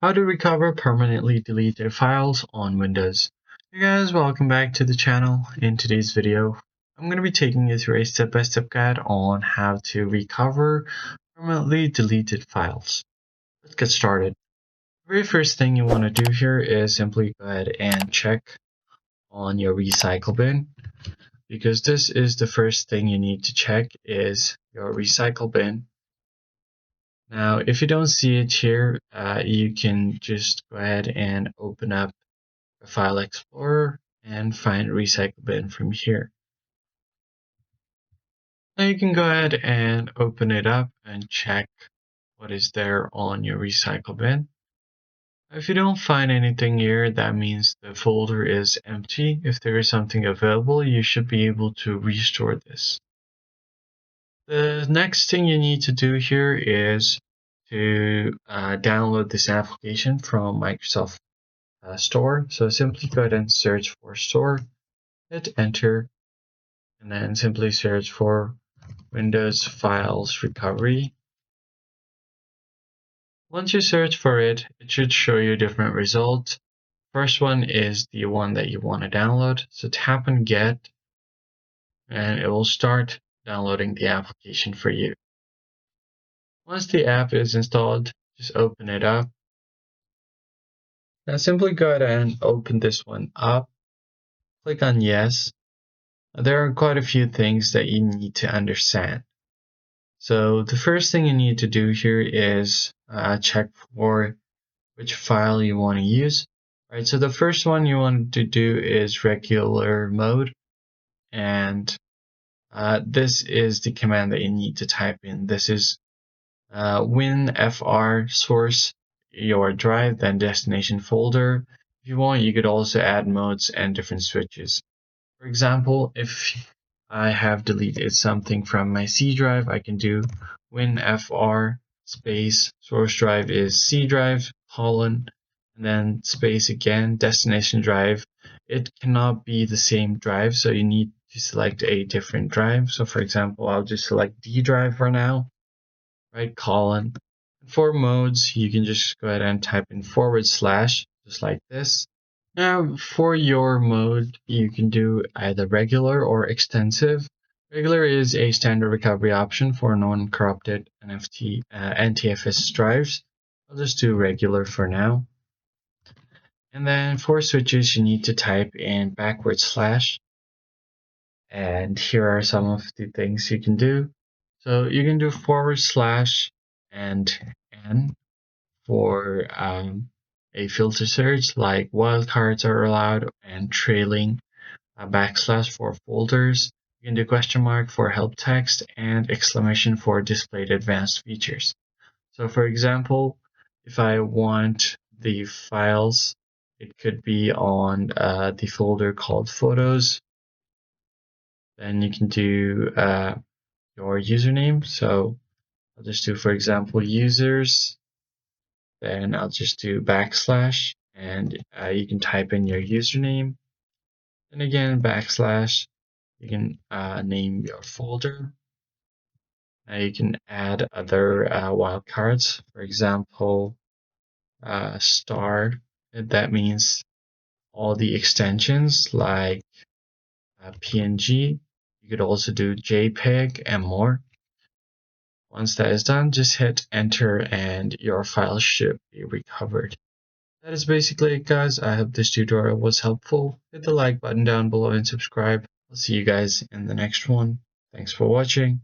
How to recover permanently deleted files on Windows. Hey guys, welcome back to the channel. In today's video, I'm going to be taking you through a step-by-step guide on how to recover permanently deleted files. Let's get started. The very first thing you want to do here is simply go ahead and check on your recycle bin, because this is the first thing you need to check is your recycle bin. Now, if you don't see it here, you can just go ahead and open up a File Explorer and find Recycle Bin from here. Now you can go ahead and open it up and check what is there on your recycle bin. If you don't find anything here, that means the folder is empty. If there is something available, you should be able to restore this. The next thing you need to do here is to download this application from Microsoft Store. So simply go ahead and search for Store, hit enter, and then simply search for Windows Files Recovery. Once you search for it, it should show you different results. First one is the one that you want to download. So tap on Get, and it will start downloading the application for you. Once the app is installed, just open it up. Now simply go ahead and open this one up. Click on Yes. There are quite a few things that you need to understand. So the first thing you need to do here is check for which file you want to use. Right, so the first one you want to do is regular mode, and this is the command that you need to type in. This is winfr source your drive, then destination folder. If you want, you could also add modes and different switches. For example, if I have deleted something from my C drive, I can do winfr space source drive is C drive colon, and then space again destination drive. It cannot be the same drive, so you need to select a different drive. So for example, I'll just select D drive for now, right, colon. For modes, you can just go ahead and type in / just like this. Now for your mode, you can do either regular or extensive. Regular is a standard recovery option for non-corrupted NTFS drives. I'll just do regular for now. And then for switches, you need to type in /. And here are some of the things you can do. So you can do / and N for a filter search, like wildcards are allowed, and trailing / for folders. You can do question mark for help text and exclamation for displayed advanced features. So for example, if I want the files, it could be on the folder called photos. Then you can do your username. So I'll just do, for example, users. Then I'll just do / and you can type in your username. And again, /. You can name your folder. You can add other wildcards. For example, star. That means all the extensions like PNG. You could also do JPEG and more. Once that is done, just hit enter and your file should be recovered. That is basically it, guys. I hope this tutorial was helpful. Hit the like button down below and subscribe. I'll see you guys in the next one. Thanks for watching.